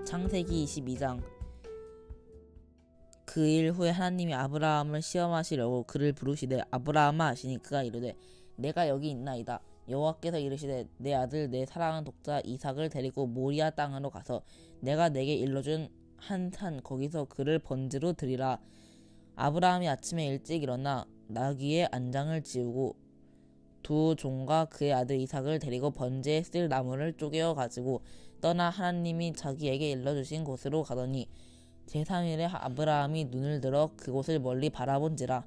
창세기 22장. 그 일 후에 하나님이 아브라함을 시험하시려고 그를 부르시되 아브라함아 하시니 그가 이르되 내가 여기 있나이다. 여호와께서 이르시되 내 아들 내 사랑하는 독자 이삭을 데리고 모리아 땅으로 가서 내가 내게 일러준 한 산 거기서 그를 번제로 드리라. 아브라함이 아침에 일찍 일어나 나귀의 안장을 지우고 두 종과 그의 아들 이삭을 데리고 번제에 쓸 나무를 쪼개어 가지고 떠나 하나님이 자기에게 일러주신 곳으로 가더니 제3일에 아브라함이 눈을 들어 그곳을 멀리 바라본지라.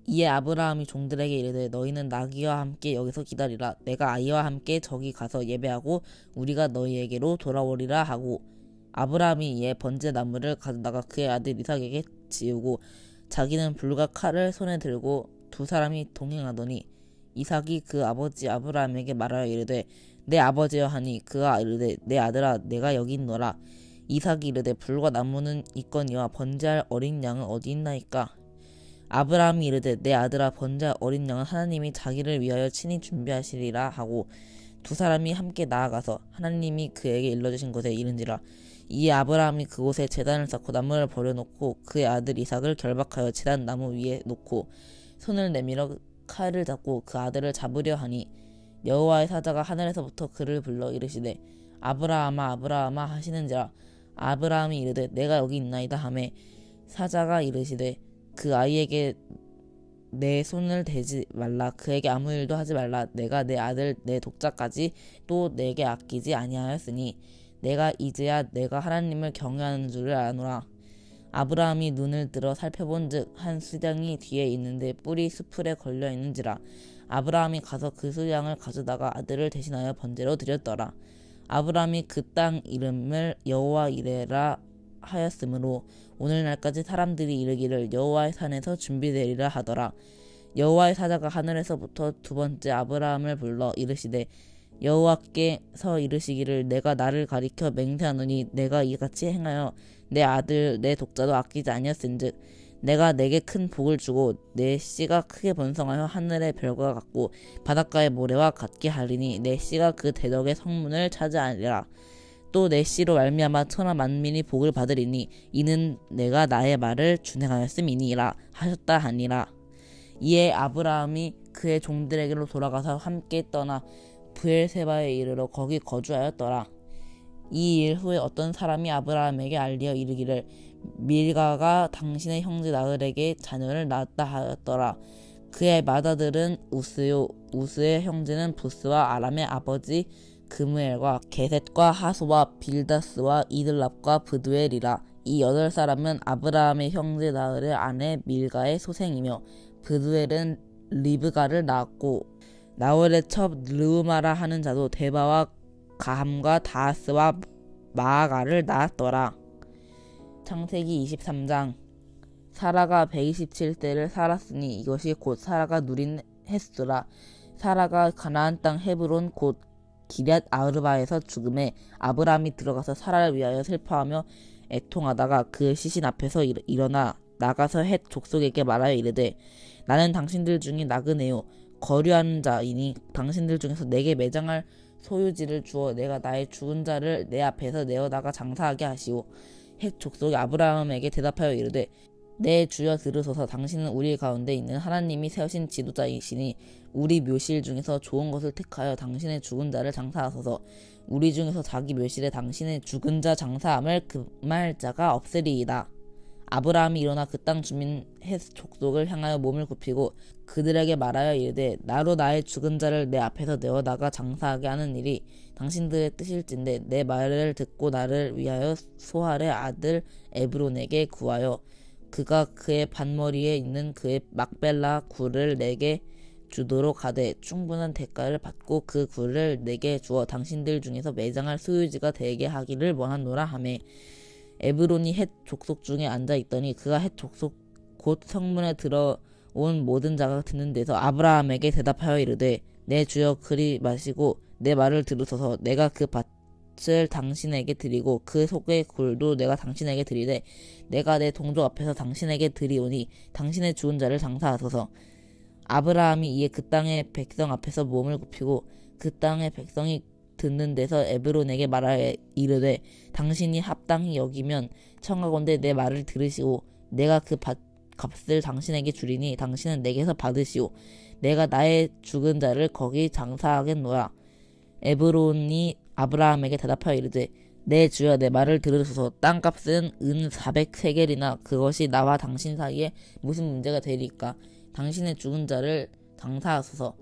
이에 아브라함이 종들에게 이르되 너희는 나귀와 함께 여기서 기다리라. 내가 아이와 함께 저기 가서 예배하고 우리가 너희에게로 돌아오리라 하고, 아브라함이 이에 번제 나무를 가져다가 그의 아들 이삭에게 지우고 자기는 불과 칼을 손에 들고 두 사람이 동행하더니 이삭이 그 아버지 아브라함에게 말하여 이르되 내 아버지여 하니 그가 이르되 내 아들아 내가 여기 있노라. 이삭이 이르되 불과 나무는 있거니와 번제할 어린 양은 어디 있나이까. 아브라함이 이르되 내 아들아 번제할 어린 양은 하나님이 자기를 위하여 친히 준비하시리라 하고 두 사람이 함께 나아가서 하나님이 그에게 일러주신 곳에 이른지라. 이에 아브라함이 그곳에 제단을 쌓고 나무를 버려놓고 그의 아들 이삭을 결박하여 제단 나무 위에 놓고 손을 내밀어 칼을 잡고 그 아들을 잡으려 하니 여호와의 사자가 하늘에서부터 그를 불러 이르시되 아브라함아 아브라함아 하시는지라. 아브라함이 이르되 내가 여기 있나이다 하매 사자가 이르시되 그 아이에게 내 손을 대지 말라. 그에게 아무 일도 하지 말라. 내가 내 아들 내 독자까지 또 내게 아끼지 아니하였으니 내가 이제야 내가 하나님을 경외하는 줄을 아노라. 아브라함이 눈을 들어 살펴본즉 한 수양이 뒤에 있는데 뿔이 수풀에 걸려 있는지라. 아브라함이 가서 그 수양을 가져다가 아들을 대신하여 번제로 드렸더라. 아브라함이 그 땅 이름을 여호와 이레라 하였으므로 오늘날까지 사람들이 이르기를 여호와의 산에서 준비되리라 하더라. 여호와의 사자가 하늘에서부터 두 번째 아브라함을 불러 이르시되 여호와께서 이르시기를 내가 나를 가리켜 맹세하노니 내가 이같이 행하여 내 아들 내 독자도 아끼지 아니었은즉 내가 내게 큰 복을 주고 내 씨가 크게 번성하여 하늘의 별과 같고 바닷가의 모래와 같게 하리니 내 씨가 그 대적의 성문을 차지하리라. 또 내 씨로 말미암아 천하 만민이 복을 받으리니 이는 내가 나의 말을 준행하였음이니라 하셨다 하니라. 이에 아브라함이 그의 종들에게로 돌아가서 함께 떠나 브엘세바에 이르러 거기 거주하였더라. 이 일 후에 어떤 사람이 아브라함에게 알리어 이르기를 밀가가 당신의 형제 나흘에게 자녀를 낳았다 하였더라. 그의 맏아들은 우스요 우스의 형제는 부스와 아람의 아버지 그무엘과 게셋과 하소와 빌다스와 이들랍과 브두엘이라. 이 8사람은 아브라함의 형제 나흘의 아내 밀가의 소생이며 브두엘은 리브가를 낳았고 나홀의 첩 르우마라 하는 자도 데바와 가함과 다하스와 마아가를 낳았더라. 창세기 23장. 사라가 127세를 살았으니 이것이 곧 사라가 누린 햇수라. 사라가 가나안 땅 헤브론 곧 기럇 아르바에서 죽음에 아브라함이 들어가서 사라를 위하여 슬퍼하며 애통하다가 그 시신 앞에서 일어나 나가서 헷 족속에게 말하여 이르되 나는 당신들 중에 나그네요 거류하는 자이니 당신들 중에서 내게 매장할 소유지를 주어 내가 나의 죽은 자를 내 앞에서 내어다가 장사하게 하시오. 헷 족속이 아브라함에게 대답하여 이르되 내 주여 들으소서. 당신은 우리 가운데 있는 하나님이 세우신 지도자이시니 우리 묘실 중에서 좋은 것을 택하여 당신의 죽은 자를 장사하소서. 우리 중에서 자기 묘실에 당신의 죽은 자 장사함을 금할 자가 없으리이다. 아브라함이 일어나 그 땅 주민 헷 족속을 향하여 몸을 굽히고 그들에게 말하여 이르되 나로 나의 죽은 자를 내 앞에서 내어다가 장사하게 하는 일이 당신들의 뜻일진데 내 말을 듣고 나를 위하여 소할의 아들 에브론에게 구하여 그가 그의 반머리에 있는 그의 막벨라 굴을 내게 주도록 하되 충분한 대가를 받고 그 굴을 내게 주어 당신들 중에서 매장할 소유지가 되게 하기를 원하노라 하매 에브론이 헷 족속 중에 앉아있더니 그가 헷 족속 곧 성문에 들어온 모든 자가 듣는 데서 아브라함에게 대답하여 이르되 내 주여 그리 마시고 내 말을 들으소서. 내가 그 밭을 당신에게 드리고 그 속의 굴도 내가 당신에게 드리되 내가 내 동족 앞에서 당신에게 드리오니 당신의 죽은 자를 장사하소서. 아브라함이 이에 그 땅의 백성 앞에서 몸을 굽히고 그 땅의 백성이 듣는 데서 에브론에게 말하여 이르되 당신이 합당히 여기면 청하건대 내 말을 들으시오. 내가 그 값을 당신에게 주리니 당신은 내게서 받으시오. 내가 나의 죽은 자를 거기 장사하겠노라. 에브론이 아브라함에게 대답하여 이르되 내 주여 내 말을 들으소서. 땅값은 은 400세겔이나 그것이 나와 당신 사이에 무슨 문제가 되리까. 당신의 죽은 자를 장사하소서.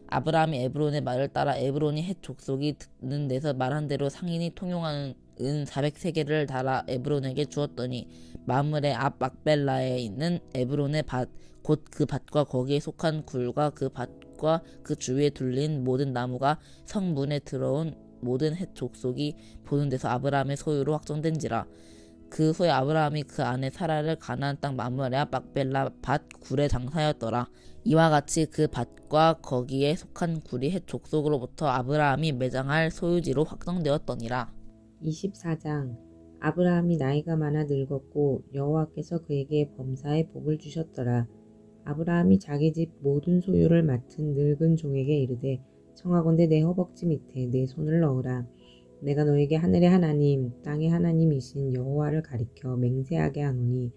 아브라함이 에브론의 말을 따라 에브론이 헷 족속이 듣는 데서 말한 대로 상인이 통용하는 은 400세겔을 달아 에브론에게 주었더니 마므레 앞 막벨라에 있는 에브론의 밭 곧 그 밭과 거기에 속한 굴과 그 밭과 그 주위에 둘린 모든 나무가 성문에 들어온 모든 헷 족속이 보는 데서 아브라함의 소유로 확정된지라. 그 후에 아브라함이 그 아내 사라를 가나안 땅 마므레 앞 막벨라 밭 굴에 장사하였더라. 이와 같이 그 밭과 거기에 속한 굴이 헷 족속으로부터 아브라함이 매장할 소유지로 확정되었더니라. 24장. 아브라함이 나이가 많아 늙었고 여호와께서 그에게 범사에 복을 주셨더라. 아브라함이 자기 집 모든 소유를 맡은 늙은 종에게 이르되 청하건대 내 허벅지 밑에 내 손을 넣으라. 내가 너에게 하늘의 하나님 땅의 하나님이신 여호와를 가리켜 맹세하게 하노니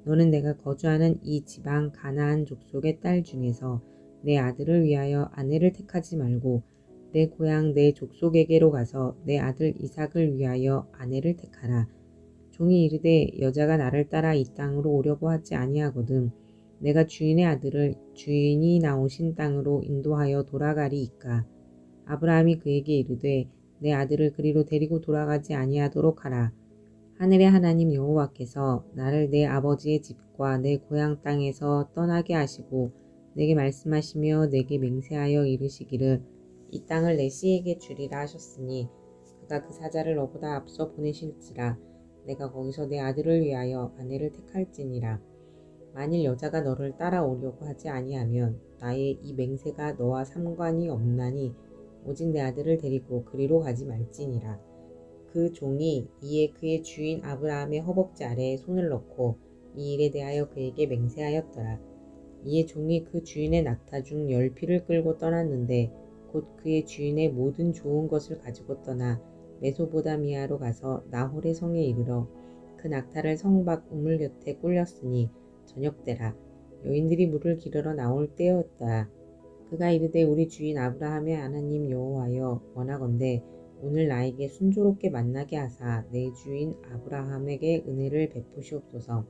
너는 내가 거주하는 이 지방 가나안 족속의 딸 중에서 내 아들을 위하여 아내를 택하지 말고 내 고향 내 족속에게로 가서 내 아들 이삭을 위하여 아내를 택하라. 종이 이르되 여자가 나를 따라 이 땅으로 오려고 하지 아니하거든 내가 주인의 아들을 주인이 나오신 땅으로 인도하여 돌아가리이까. 아브라함이 그에게 이르되 내 아들을 그리로 데리고 돌아가지 아니하도록 하라. 하늘의 하나님 여호와께서 나를 내 아버지의 집과 내 고향 땅에서 떠나게 하시고 내게 말씀하시며 내게 맹세하여 이르시기를 이 땅을 내 씨에게 주리라 하셨으니 그가 그 사자를 너보다 앞서 보내실지라. 내가 거기서 내 아들을 위하여 아내를 택할지니라. 만일 여자가 너를 따라오려고 하지 아니하면 나의 이 맹세가 너와 상관이 없나니 오직 내 아들을 데리고 그리로 가지 말지니라. 그 종이 이에 그의 주인 아브라함의 허벅지 아래에 손을 넣고 이 일에 대하여 그에게 맹세하였더라. 이에 종이 그 주인의 낙타 중 10피를 끌고 떠났는데 곧 그의 주인의 모든 좋은 것을 가지고 떠나 메소보다미아로 가서 나홀의 성에 이르러 그 낙타를 성 밖 우물 곁에 꿀렸으니 저녁때라. 여인들이 물을 기르러 나올 때였다. 그가 이르되 우리 주인 아브라함의 하나님 여호와여 원하건대 오늘 나에게 순조롭게 만나게 하사 내 주인 아브라함에게 은혜를 베푸시옵소서.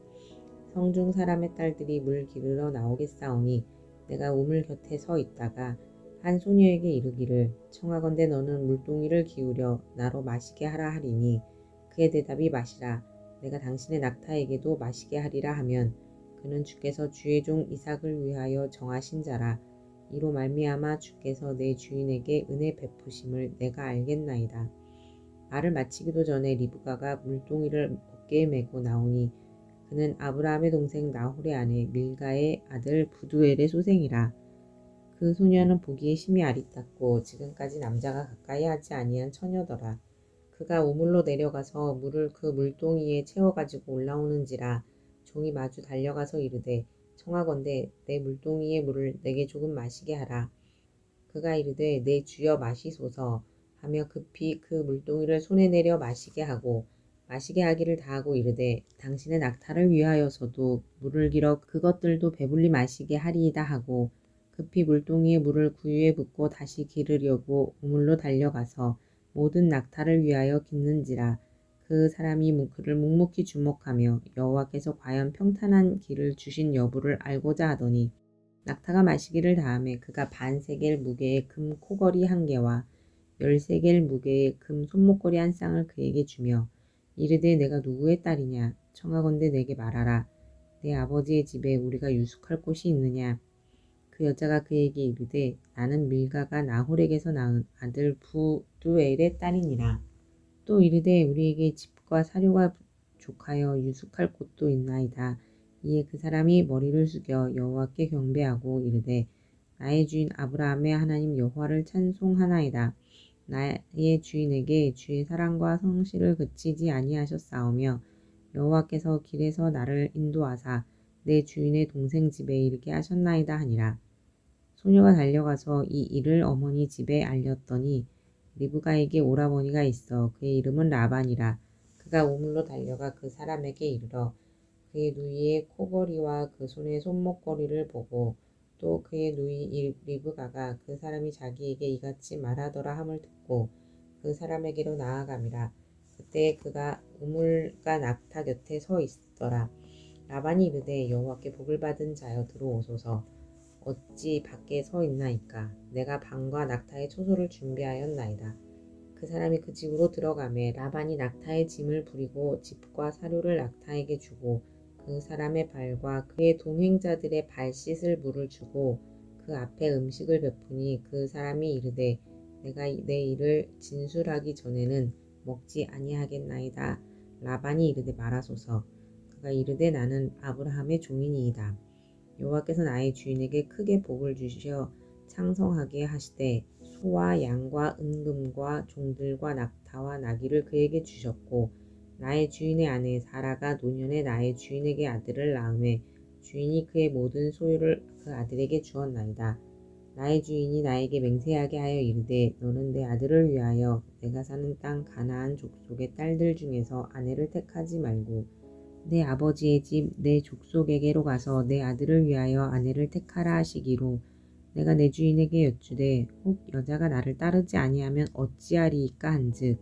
성중 사람의 딸들이 물 기르러 나오겠사오니 내가 우물 곁에 서 있다가 한 소녀에게 이르기를 청하건대 너는 물동이를 기울여 나로 마시게 하라 하리니 그의 대답이 마시라. 내가 당신의 낙타에게도 마시게 하리라 하면 그는 주께서 주의 종 이삭을 위하여 정하신 자라. 이로 말미암아 주께서 내 주인에게 은혜 베푸심을 내가 알겠나이다. 말을 마치기도 전에 리브가가 물동이를 어깨에 메고 나오니 그는 아브라함의 동생 나홀의 아내 밀가의 아들 부두엘의 소생이라. 그 소녀는 보기에 심히 아리따고 지금까지 남자가 가까이 하지 아니한 처녀더라. 그가 우물로 내려가서 물을 그 물동이에 채워가지고 올라오는지라. 종이 마주 달려가서 이르되 청하건대 내 물동이의 물을 내게 조금 마시게 하라. 그가 이르되 내 주여 마시소서 하며 급히 그 물동이를 손에 내려 마시게 하고 마시게 하기를 다하고 이르되 당신의 낙타를 위하여서도 물을 길어 그것들도 배불리 마시게 하리이다 하고 급히 물동이의 물을 구유에 붓고 다시 기르려고 우물로 달려가서 모든 낙타를 위하여 깃는지라. 그 사람이 그를 묵묵히 주목하며 여호와께서 과연 평탄한 길을 주신 여부를 알고자 하더니 낙타가 마시기를 다하매 그가 반 세겔 무게의 금 코걸이 1개와 10세겔 무게의 금 손목걸이 1쌍을 그에게 주며 이르되 내가 누구의 딸이냐 청하건대 내게 말하라. 내 아버지의 집에 우리가 유숙할 곳이 있느냐. 그 여자가 그에게 이르되 나는 밀가가 나홀에게서 낳은 아들 부두엘의 딸이니라. 또 이르되 우리에게 집과 사료가 족하여 유숙할 곳도 있나이다. 이에 그 사람이 머리를 숙여 여호와께 경배하고 이르되 나의 주인 아브라함의 하나님 여호와를 찬송하나이다. 나의 주인에게 주의 사랑과 성실을 그치지 아니하셨사오며 여호와께서 길에서 나를 인도하사 내 주인의 동생 집에 이르게 하셨나이다 하니라. 소녀가 달려가서 이 일을 어머니 집에 알렸더니 리브가에게 오라버니가 있어. 그의 이름은 라반이라. 그가 우물로 달려가 그 사람에게 이르러 그의 누이의 코걸이와 그 손의 손목걸이를 보고 또 그의 누이 리브가가 그 사람이 자기에게 이같이 말하더라 함을 듣고 그 사람에게로 나아감이라. 그때 그가 우물가 낙타 곁에 서 있더라. 라반이 이르되 여호와께 복을 받은 자여 들어오소서. 어찌 밖에 서 있나이까. 내가 방과 낙타의 초소를 준비하였나이다. 그 사람이 그 집으로 들어가매 라반이 낙타의 짐을 부리고 집과 사료를 낙타에게 주고 그 사람의 발과 그의 동행자들의 발 씻을 물을 주고 그 앞에 음식을 베푸니 그 사람이 이르되 내가 내 일을 진술하기 전에는 먹지 아니하겠나이다. 라반이 이르되 말하소서. 그가 이르되 나는 아브라함의 종이니이다. 여호와께서 나의 주인에게 크게 복을 주시어 창성하게 하시되 소와 양과 은금과 종들과 낙타와 나귀를 그에게 주셨고 나의 주인의 아내 사라가 노년에 나의 주인에게 아들을 낳음에 주인이 그의 모든 소유를 그 아들에게 주었나이다. 나의 주인이 나에게 맹세하게 하여 이르되 너는 내 아들을 위하여 내가 사는 땅 가나안 족속의 딸들 중에서 아내를 택하지 말고 내 아버지의 집 내 족속에게로 가서 내 아들을 위하여 아내를 택하라 하시기로 내가 내 주인에게 여쭈되 혹 여자가 나를 따르지 아니하면 어찌하리이까 한즉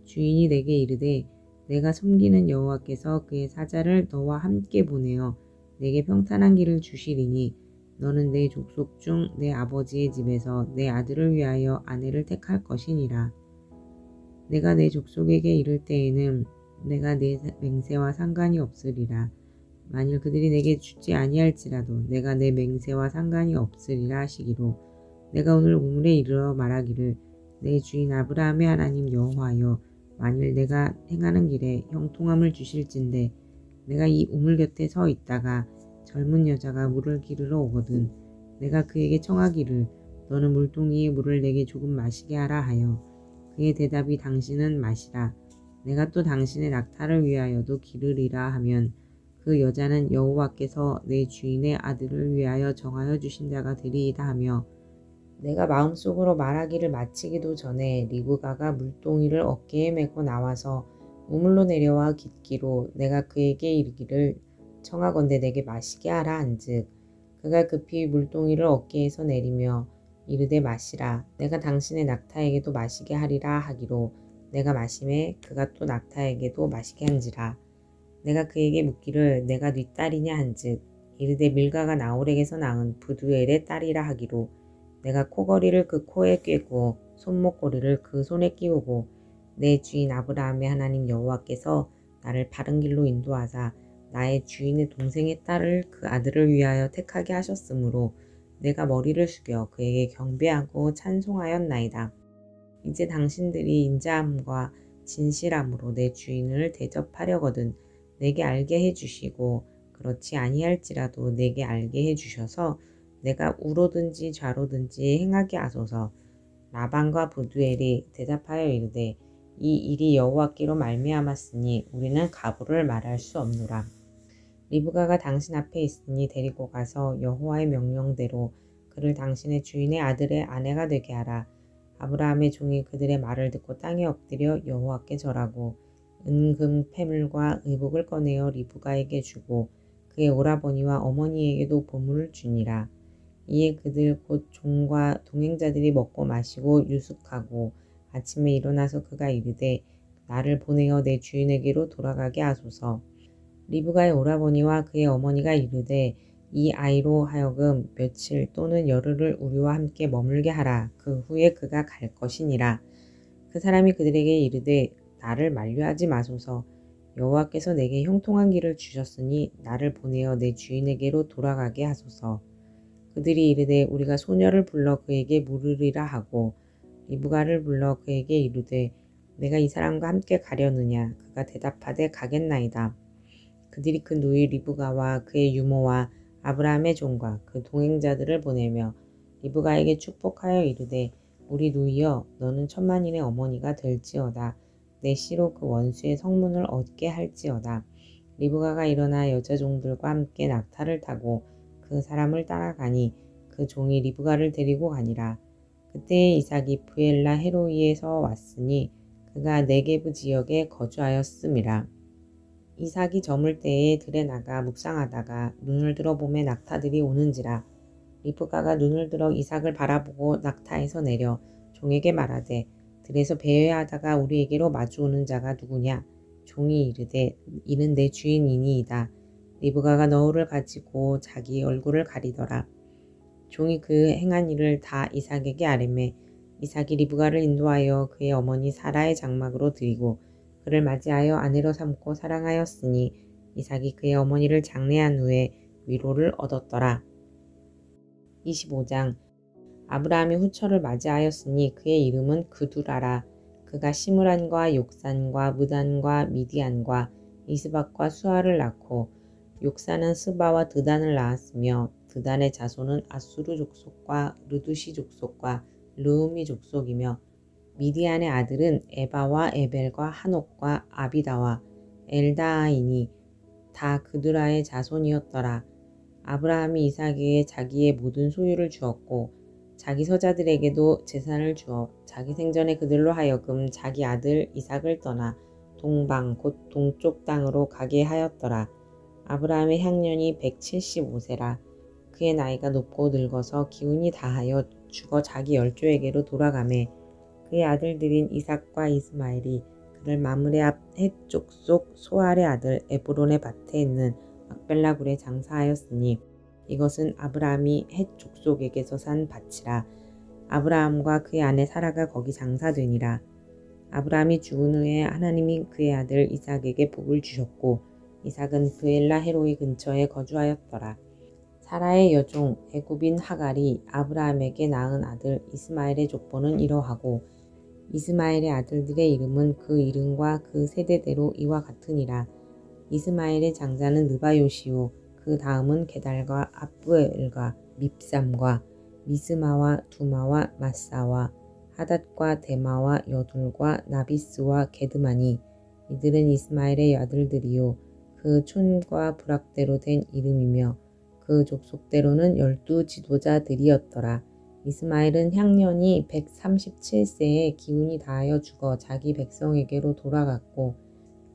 주인이 내게 이르되 내가 섬기는 여호와께서 그의 사자를 너와 함께 보내어 내게 평탄한 길을 주시리니 너는 내 족속 중 내 아버지의 집에서 내 아들을 위하여 아내를 택할 것이니라. 내가 내 족속에게 이를 때에는 내가 내 맹세와 상관이 없으리라. 만일 그들이 내게 주지 아니할지라도 내가 내 맹세와 상관이 없으리라 하시기로 내가 오늘 우물에 이르러 말하기를 내 주인 아브라함의 하나님 여호와여 만일 내가 행하는 길에 형통함을 주실진대 내가 이 우물 곁에 서 있다가 젊은 여자가 물을 기르러 오거든 내가 그에게 청하기를 너는 물동이의 물을 내게 조금 마시게 하라 하여 그의 대답이 당신은 마시라 내가 또 당신의 낙타를 위하여도 기르리라 하면 그 여자는 여호와께서 내 주인의 아들을 위하여 정하여 주신 자가 되리이다 하며 내가 마음속으로 말하기를 마치기도 전에 리브가가 물동이를 어깨에 메고 나와서 우물로 내려와 깃기로 내가 그에게 이르기를 청하건대 내게 마시게 하라 한즉 그가 급히 물동이를 어깨에서 내리며 이르되 마시라 내가 당신의 낙타에게도 마시게 하리라 하기로 내가 마심에 그가 또 낙타에게도 마시게 한지라 내가 그에게 묻기를 내가 네 딸이냐 한즉 이르되 밀가가 나홀에게서 낳은 부두엘의 딸이라 하기로 내가 코걸이를 그 코에 꿰고 손목걸이를 그 손에 끼우고 내 주인 아브라함의 하나님 여호와께서 나를 바른 길로 인도하사 나의 주인의 동생의 딸을 그 아들을 위하여 택하게 하셨으므로 내가 머리를 숙여 그에게 경배하고 찬송하였나이다. 이제 당신들이 인자함과 진실함으로 내 주인을 대접하려거든 내게 알게 해주시고 그렇지 아니할지라도 내게 알게 해주셔서 내가 우로든지 좌로든지 행하게 하소서. 라반과 부두엘이 대답하여 이르되 이 일이 여호와께로 말미암았으니 우리는 가부를 말할 수 없노라. 리브가가 당신 앞에 있으니 데리고 가서 여호와의 명령대로 그를 당신의 주인의 아들의 아내가 되게 하라. 아브라함의 종이 그들의 말을 듣고 땅에 엎드려 여호와께 절하고 은금 패물과 의복을 꺼내어 리브가에게 주고 그의 오라버니와 어머니에게도 보물을 주니라. 이에 그들 곧 종과 동행자들이 먹고 마시고 유숙하고 아침에 일어나서 그가 이르되 나를 보내어 내 주인에게로 돌아가게 하소서. 리브가의 오라버니와 그의 어머니가 이르되 이 아이로 하여금 며칠 또는 열흘을 우리와 함께 머물게 하라. 그 후에 그가 갈 것이니라. 그 사람이 그들에게 이르되 나를 만류하지 마소서. 여호와께서 내게 형통한 길을 주셨으니 나를 보내어 내 주인에게로 돌아가게 하소서. 그들이 이르되 우리가 소녀를 불러 그에게 물으리라 하고 리브가를 불러 그에게 이르되 내가 이 사람과 함께 가려느냐. 그가 대답하되 가겠나이다. 그들이 그 누이 리브가와 그의 유모와 아브라함의 종과 그 동행자들을 보내며 리브가에게 축복하여 이르되 우리 누이여 너는 천만인의 어머니가 될지어다. 내 씨로 그 원수의 성문을 얻게 할지어다. 리브가가 일어나 여자 종들과 함께 낙타를 타고 그 사람을 따라가니 그 종이 리브가를 데리고 가니라. 그때 이삭이 브엘라 헤로이에서 왔으니 그가 네게브 지역에 거주하였음이라. 이삭이 저물 때에 들에 나가 묵상하다가 눈을 들어 보매 낙타들이 오는지라. 리브가가 눈을 들어 이삭을 바라보고 낙타에서 내려 종에게 말하되 들에서 배회하다가 우리에게로 마주오는 자가 누구냐? 종이 이르되 이는 내 주인이니이다. 리브가가 너울을 가지고 자기 얼굴을 가리더라. 종이 그 행한 일을 다 이삭에게 아뢰매 이삭이 리브가를 인도하여 그의 어머니 사라의 장막으로 들이고 그를 맞이하여 아내로 삼고 사랑하였으니 이삭이 그의 어머니를 장례한 후에 위로를 얻었더라. 25장 아브라함이 후처를 맞이하였으니 그의 이름은 그두라라. 그가 시므란과 욕산과 무단과 미디안과 이스박과 수아를 낳고 욕산은 스바와 드단을 낳았으며 드단의 자손은 아수르 족속과 르두시 족속과 르우미 족속이며 미디안의 아들은 에바와 에벨과 한옥과 아비다와 엘다아이니 다 그두라의 자손이었더라. 아브라함이 이삭에게 자기의 모든 소유를 주었고 자기 서자들에게도 재산을 주어 자기 생전에 그들로 하여금 자기 아들 이삭을 떠나 동방 곧 동쪽 땅으로 가게 하였더라. 아브라함의 향년이 175세라. 그의 나이가 높고 늙어서 기운이 다하여 죽어 자기 열조에게로 돌아가매 그의 아들들인 이삭과 이스마엘이 그를 마므레 앞 헷 족속 소알의 아들 에브론의 밭에 있는 막벨라 굴에 장사하였으니 이것은 아브라함이 헷 족속에게서 산 밭이라. 아브라함과 그의 아내 사라가 거기 장사되니라. 아브라함이 죽은 후에 하나님이 그의 아들 이삭에게 복을 주셨고 이삭은 브엘라 헤로이 근처에 거주하였더라. 사라의 여종 애굽인 하갈이 아브라함에게 낳은 아들 이스마엘의 족보는 이러하고 이스마엘의 아들들의 이름은 그 이름과 그 세대대로 이와 같으니라. 이스마엘의 장자는 느바요시요 그 다음은 게달과 압부엘과 밉삼과 미스마와 두마와 마사와 하닷과 데마와 여둘과 나비스와 게드마니 이들은 이스마엘의 아들들이요 그 촌과 부락대로 된 이름이며 그 족속대로는 12지도자들이었더라. 이스마엘은 향년이 137세에 기운이 다하여 죽어 자기 백성에게로 돌아갔고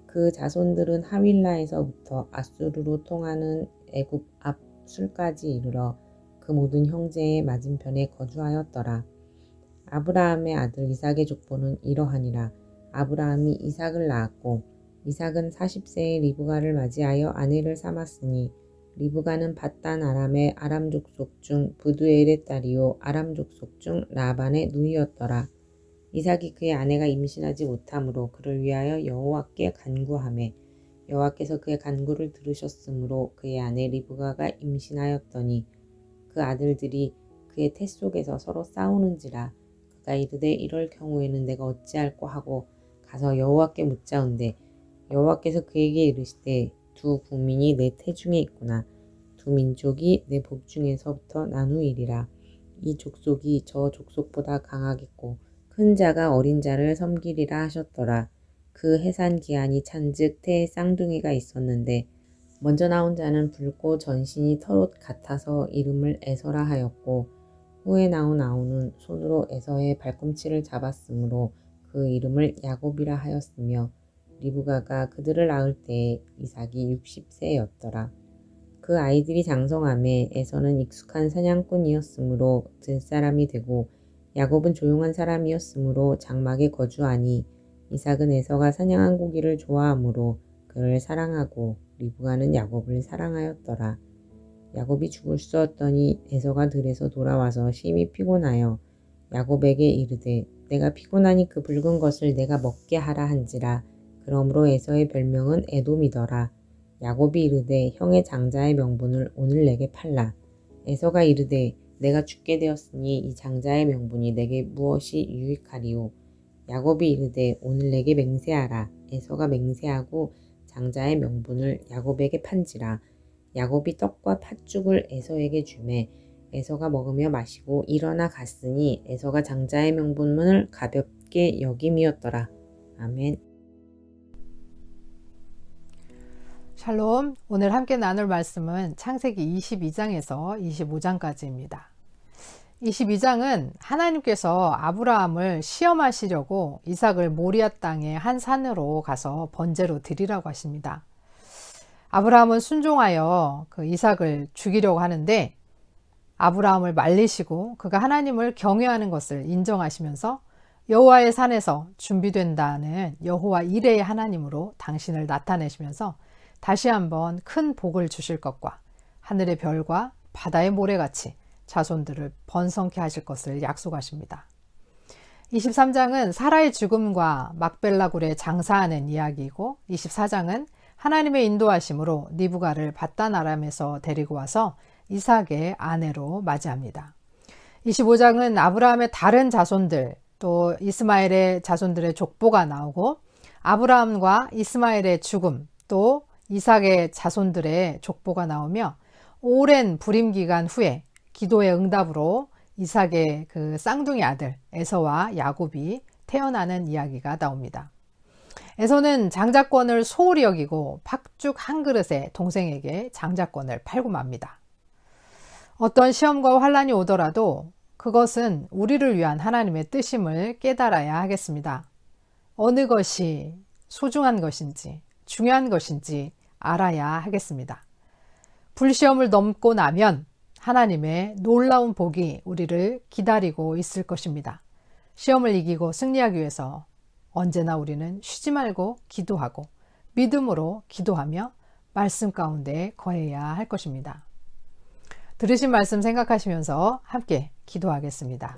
그 자손들은 하윌라에서부터 아수르로 통하는 애굽 앞 술까지 이르러 그 모든 형제의 맞은편에 거주하였더라. 아브라함의 아들 이삭의 족보는 이러하니라. 아브라함이 이삭을 낳았고 이삭은 40세에 리브가를 맞이하여 아내를 삼았으니 리브가는 밧단 아람의 아람 족속 중 브두엘의 딸이요 아람 족속 중 라반의 누이였더라. 이삭이 그의 아내가 임신하지 못하므로 그를 위하여 여호와께 간구하매 여호와께서 그의 간구를 들으셨으므로 그의 아내 리브가가 임신하였더니 그 아들들이 그의 태 속에서 서로 싸우는지라. 그가 이르되 이럴 경우에는 내가 어찌할꼬 하고 가서 여호와께 묻자온대 여호와께서 그에게 이르시되 두 국민이 내 태중에 있구나. 두 민족이 내 복중에서부터 나누이리라. 이 족속이 저 족속보다 강하겠고 큰 자가 어린 자를 섬기리라 하셨더라. 그 해산 기한이 찬즉 태에 쌍둥이가 있었는데 먼저 나온 자는 붉고 전신이 털옷 같아서 이름을 에서라 하였고 후에 나온 아우는 손으로 에서의 발꿈치를 잡았으므로 그 이름을 야곱이라 하였으며 리브가가 그들을 낳을 때에 이삭이 60세였더라. 그 아이들이 장성함에 에서는 익숙한 사냥꾼이었으므로 들사람이 되고 야곱은 조용한 사람이었으므로 장막에 거주하니 이삭은 에서가 사냥한 고기를 좋아하므로 그를 사랑하고 리브가는 야곱을 사랑하였더라. 야곱이 죽을 수 없더니 에서가 들에서 돌아와서 심히 피곤하여 야곱에게 이르되 내가 피곤하니 그 붉은 것을 내가 먹게 하라 한지라. 그러므로 에서의 별명은 에돔이더라. 야곱이 이르되 형의 장자의 명분을 오늘 내게 팔라. 에서가 이르되 내가 죽게 되었으니 이 장자의 명분이 내게 무엇이 유익하리요. 야곱이 이르되 오늘 내게 맹세하라. 에서가 맹세하고 장자의 명분을 야곱에게 판지라. 야곱이 떡과 팥죽을 에서에게 주매 에서가 먹으며 마시고 일어나 갔으니 에서가 장자의 명분을 가볍게 여김이었더라. 아멘. 샬롬, 오늘 함께 나눌 말씀은 창세기 22장에서 25장까지입니다. 22장은 하나님께서 아브라함을 시험하시려고 이삭을 모리아 땅의 한 산으로 가서 번제로 드리라고 하십니다. 아브라함은 순종하여 그 이삭을 죽이려고 하는데 아브라함을 말리시고 그가 하나님을 경외하는 것을 인정하시면서 여호와의 산에서 준비된다는 여호와 이레의 하나님으로 당신을 나타내시면서 다시 한번 큰 복을 주실 것과 하늘의 별과 바다의 모래같이 자손들을 번성케 하실 것을 약속하십니다. 23장은 사라의 죽음과 막벨라 굴에 장사하는 이야기이고 24장은 하나님의 인도하심으로 리브가를 밧단 아람에서 데리고 와서 이삭의 아내로 맞이합니다. 25장은 아브라함의 다른 자손들 또 이스마엘의 자손들의 족보가 나오고 아브라함과 이스마엘의 죽음 또 이삭의 자손들의 족보가 나오며 오랜 불임 기간 후에 기도의 응답으로 이삭의 그 쌍둥이 아들 에서와 야곱이 태어나는 이야기가 나옵니다. 에서는 장자권을 소홀히 여기고 팥죽 한 그릇에 동생에게 장자권을 팔고 맙니다. 어떤 시험과 환란이 오더라도 그것은 우리를 위한 하나님의 뜻임을 깨달아야 하겠습니다. 어느 것이 소중한 것인지 중요한 것인지 알아야 하겠습니다. 불시험을 넘고 나면 하나님의 놀라운 복이 우리를 기다리고 있을 것입니다. 시험을 이기고 승리하기 위해서 언제나 우리는 쉬지 말고 기도하고 믿음으로 기도하며 말씀 가운데 거해야 할 것입니다. 들으신 말씀 생각하시면서 함께 기도하겠습니다.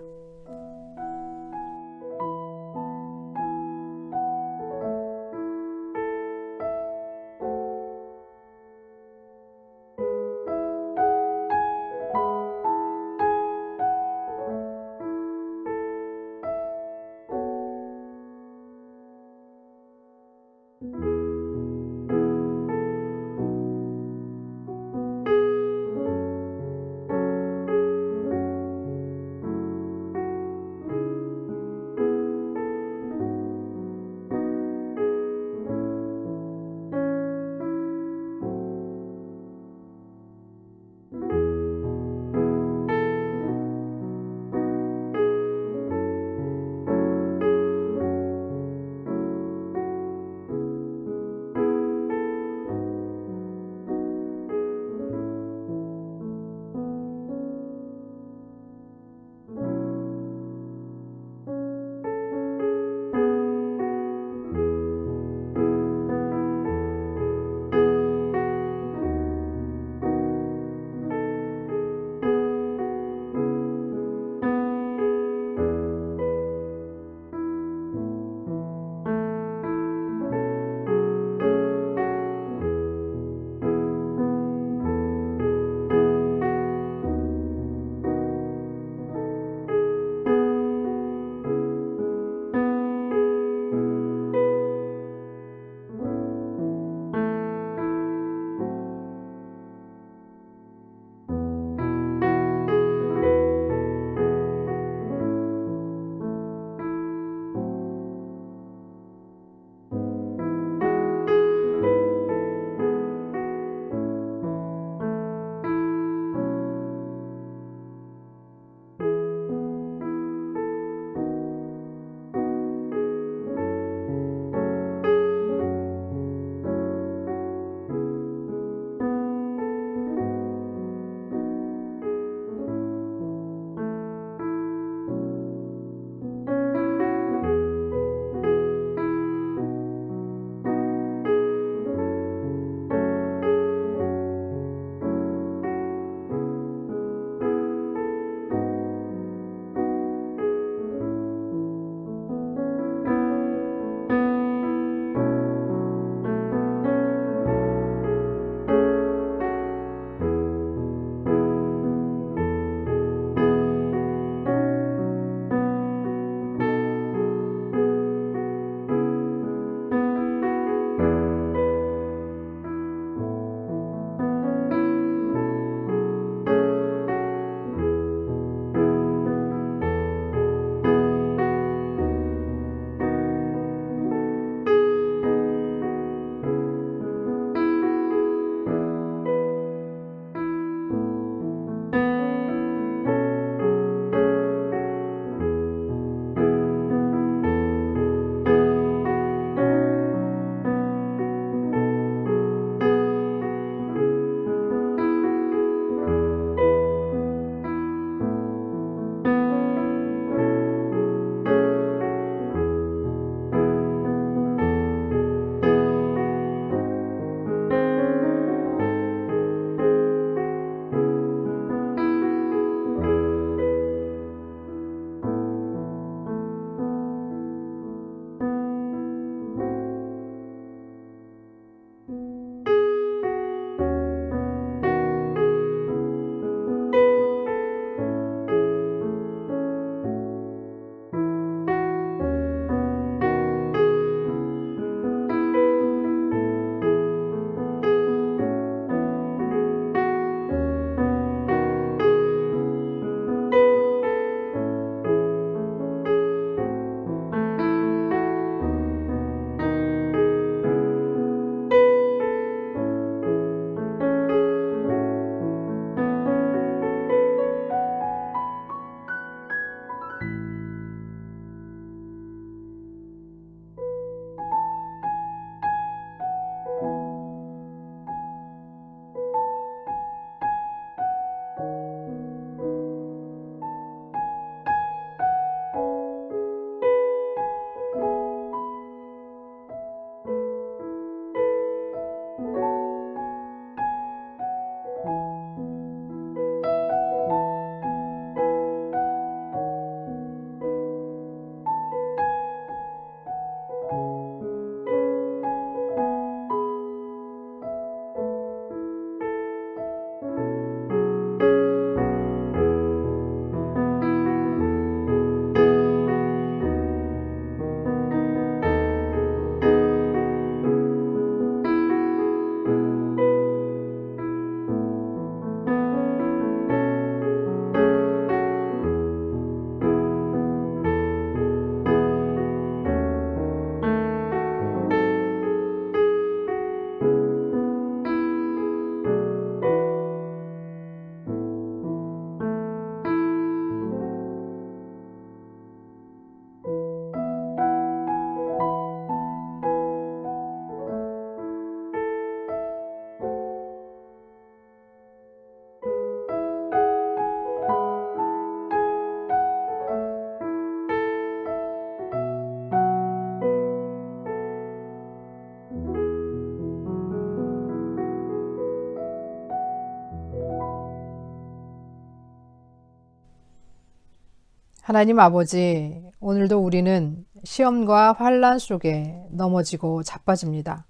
하나님 아버지, 오늘도 우리는 시험과 환난 속에 넘어지고 자빠집니다.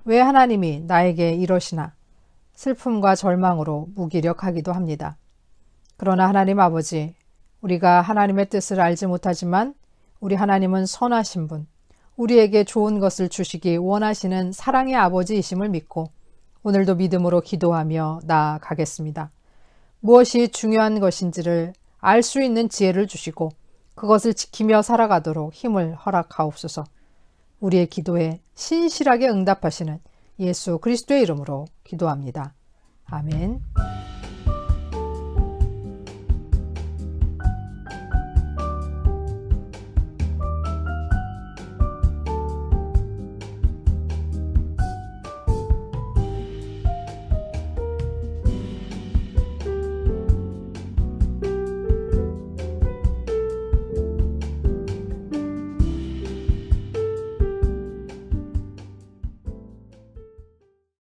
왜 하나님이 나에게 이러시나? 슬픔과 절망으로 무기력하기도 합니다. 그러나 하나님 아버지, 우리가 하나님의 뜻을 알지 못하지만 우리 하나님은 선하신 분, 우리에게 좋은 것을 주시기 원하시는 사랑의 아버지이심을 믿고 오늘도 믿음으로 기도하며 나아가겠습니다. 무엇이 중요한 것인지를 알 수 있는 지혜를 주시고 그것을 지키며 살아가도록 힘을 허락하옵소서. 우리의 기도에 신실하게 응답하시는 예수 그리스도의 이름으로 기도합니다. 아멘.